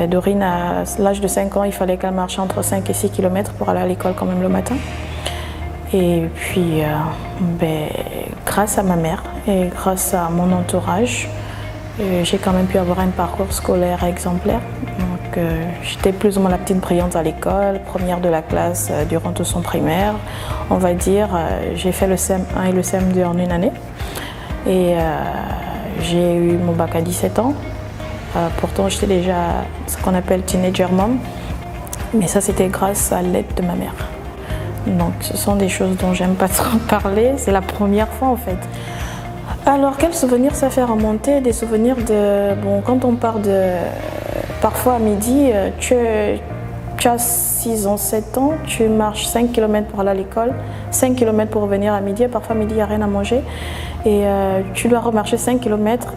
Dorine, à l'âge de 5 ans, il fallait qu'elle marche entre 5 et 6 km pour aller à l'école quand même le matin. Et puis, grâce à ma mère et grâce à mon entourage, j'ai quand même pu avoir un parcours scolaire exemplaire. Donc, j'étais plus ou moins la petite brillante à l'école, première de la classe durant tout son primaire. On va dire, j'ai fait le CM1 et le CM2 en une année. Et j'ai eu mon bac à 17 ans. Pourtant, j'étais déjà ce qu'on appelle teenager mom. Mais ça, c'était grâce à l'aide de ma mère. Donc, ce sont des choses dont j'aime pas trop parler. C'est la première fois, en fait. Alors, quels souvenirs ça fait remonter? Des souvenirs de... Bon, quand on part de... Parfois, à midi, tu as 6 ans, 7 ans, tu marches 5 km pour aller à l'école, 5 km pour revenir à midi. Parfois, à midi, il n'y a rien à manger. Et tu dois remarcher 5 km.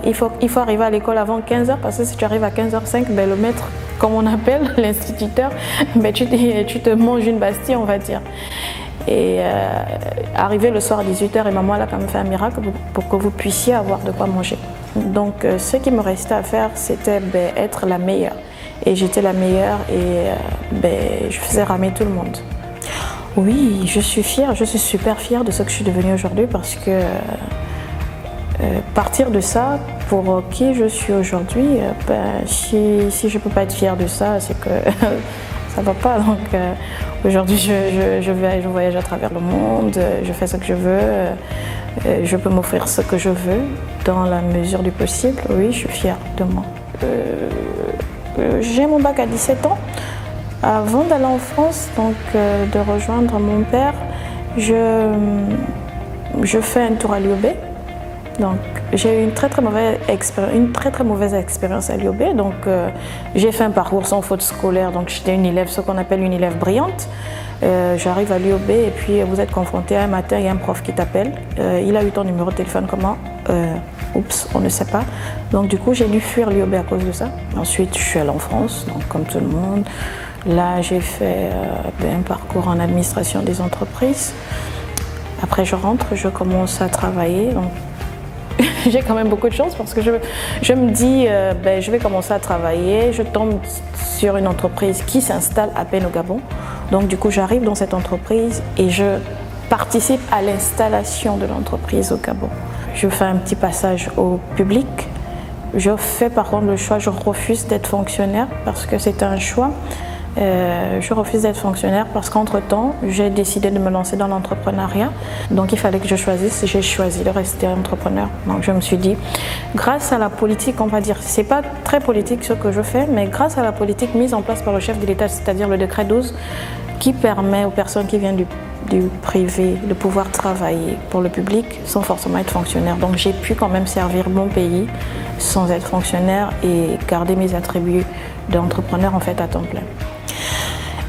Il faut arriver à l'école avant 15h parce que si tu arrives à 15h05, le maître, comme on appelle l'instituteur, tu te manges une bastille, on va dire. Et arriver le soir à 18h, et maman elle a quand même fait un miracle pour que vous puissiez avoir de quoi manger. Donc ce qui me restait à faire, c'était être la meilleure. Et j'étais la meilleure et je faisais ramer tout le monde. Oui, je suis fière, je suis super fière de ce que je suis devenue aujourd'hui parce que partir de ça, pour qui je suis aujourd'hui, si je ne peux pas être fière de ça, c'est que ça ne va pas. Donc aujourd'hui, je voyage à travers le monde, je fais ce que je veux, je peux m'offrir ce que je veux dans la mesure du possible. Oui, je suis fière de moi. J'ai mon bac à 17 ans. Avant d'aller en France, donc de rejoindre mon père, je fais un tour à l'UOB. Donc, j'ai eu une très mauvaise expérience à l'UOB. Donc, j'ai fait un parcours sans faute scolaire. Donc, j'étais une élève, ce qu'on appelle une élève brillante. J'arrive à l'UOB et puis vous êtes confronté un matin, il y a un prof qui t'appelle. Il a eu ton numéro de téléphone, comment? Oups, on ne sait pas. Donc, du coup, j'ai dû fuir l'UOB à cause de ça. Ensuite, je suis allée en France, donc comme tout le monde. Là, j'ai fait un parcours en administration des entreprises. Après, je rentre, je commence à travailler. Donc, j'ai quand même beaucoup de chance parce que je me dis, je vais commencer à travailler. Je tombe sur une entreprise qui s'installe à peine au Gabon. Donc du coup, j'arrive dans cette entreprise et je participe à l'installation de l'entreprise au Gabon. Je fais un petit passage au public. Je fais par contre le choix, je refuse d'être fonctionnaire parce que c'est un choix. Je refuse d'être fonctionnaire parce qu'entre-temps, j'ai décidé de me lancer dans l'entrepreneuriat. Donc il fallait que je choisisse, j'ai choisi de rester entrepreneur. Donc je me suis dit, grâce à la politique, on va dire, c'est pas très politique ce que je fais, mais grâce à la politique mise en place par le chef de l'État, c'est-à-dire le décret 12, qui permet aux personnes qui viennent du privé de pouvoir travailler pour le public sans forcément être fonctionnaire. Donc j'ai pu quand même servir mon pays sans être fonctionnaire et garder mes attributs d'entrepreneur en fait à temps plein.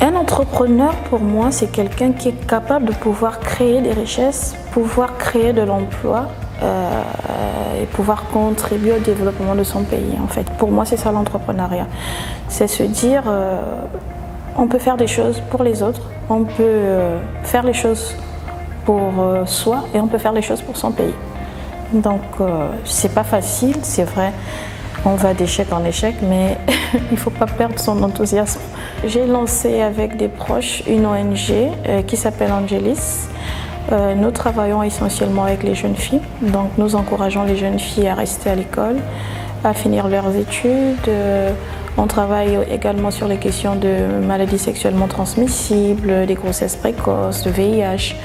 Un entrepreneur, pour moi, c'est quelqu'un qui est capable de pouvoir créer des richesses, pouvoir créer de l'emploi et pouvoir contribuer au développement de son pays. En fait, pour moi, c'est ça l'entrepreneuriat. C'est se dire, on peut faire des choses pour les autres, on peut faire les choses pour soi et on peut faire les choses pour son pays. Donc, c'est pas facile, c'est vrai. On va d'échec en échec, mais il ne faut pas perdre son enthousiasme. J'ai lancé avec des proches une ONG qui s'appelle Angelis. Nous travaillons essentiellement avec les jeunes filles. Donc nous encourageons les jeunes filles à rester à l'école, à finir leurs études. On travaille également sur les questions de maladies sexuellement transmissibles, des grossesses précoces, de VIH.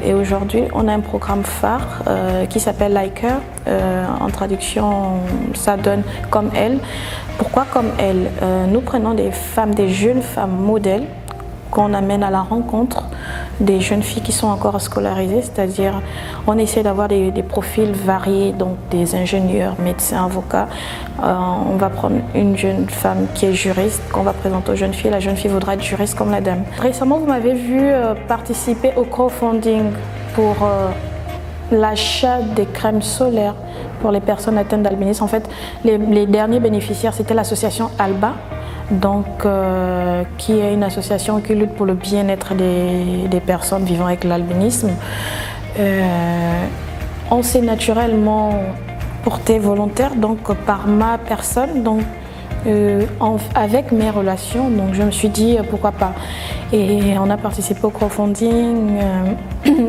Et aujourd'hui, on a un programme phare qui s'appelle Like Her. En traduction, ça donne comme elle. Pourquoi comme elle? Nous prenons des jeunes femmes modèles qu'on amène à la rencontre des jeunes filles qui sont encore scolarisées, c'est-à-dire on essaie d'avoir des profils variés, donc des ingénieurs, médecins, avocats. On va prendre une jeune femme qui est juriste, qu'on va présenter aux jeunes filles. La jeune fille voudra être juriste comme la dame. Récemment, vous m'avez vu participer au crowdfunding pour l'achat des crèmes solaires pour les personnes atteintes d'albinisme. En fait, les derniers bénéficiaires, c'était l'association ALBA, donc, qui est une association qui lutte pour le bien-être des personnes vivant avec l'albinisme. On s'est naturellement porté volontaire donc, par ma personne. Donc, avec mes relations. Donc je me suis dit pourquoi pas. Et on a participé au crowdfunding.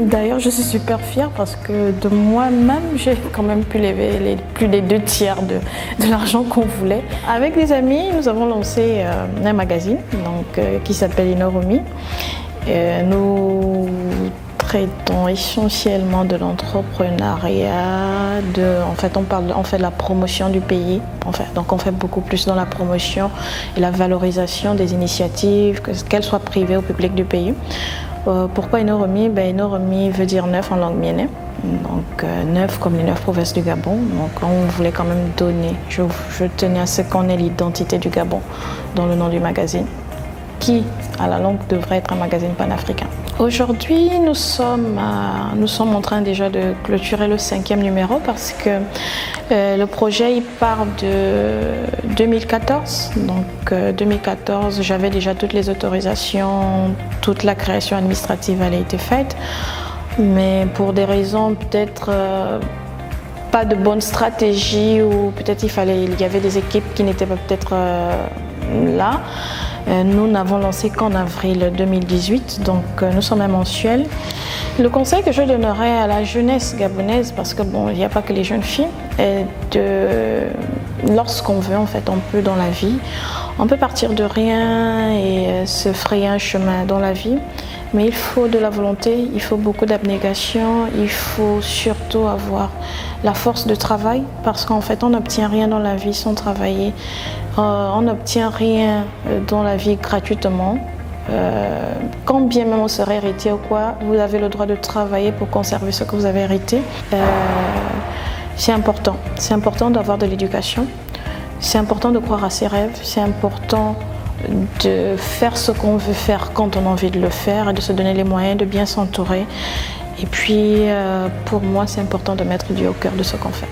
D'ailleurs, je suis super fière parce que de moi-même, j'ai quand même pu lever plus des 2/3 de l'argent qu'on voulait. Avec des amis, nous avons lancé un magazine qui s'appelle Inorumi. Nous traitons essentiellement de l'entrepreneuriat, on fait de la promotion du pays, donc on fait beaucoup plus dans la promotion et la valorisation des initiatives, qu'elles soient privées ou publiques du pays. Pourquoi Inorumi? Inorumi veut dire neuf en langue mienné, donc neuf comme les 9 provinces du Gabon, donc on voulait quand même donner, je tenais à ce qu'on ait l'identité du Gabon dans le nom du magazine, qui à la longue devrait être un magazine panafricain. Aujourd'hui, nous sommes en train déjà de clôturer le 5e numéro parce que le projet il part de 2014. Donc 2014, j'avais déjà toutes les autorisations, toute la création administrative elle a été faite, mais pour des raisons peut-être pas de bonne stratégie ou peut-être il y avait des équipes qui n'étaient pas peut-être là. Nous n'avons lancé qu'en avril 2018, donc nous sommes un mensuel. Le conseil que je donnerais à la jeunesse gabonaise, parce que bon, il n'y a pas que les jeunes filles, est lorsqu'on veut, on peut dans la vie, on peut partir de rien et se frayer un chemin dans la vie, mais il faut de la volonté, il faut beaucoup d'abnégation, il faut surtout avoir la force de travail, parce qu'en fait on n'obtient rien dans la vie sans travailler. On n'obtient rien dans la vie gratuitement. Quand bien même on serait héritier ou quoi, vous avez le droit de travailler pour conserver ce que vous avez hérité. C'est important. C'est important d'avoir de l'éducation. C'est important de croire à ses rêves. C'est important de faire ce qu'on veut faire quand on a envie de le faire et de se donner les moyens de bien s'entourer. Et puis, pour moi, c'est important de mettre Dieu au cœur de ce qu'on fait.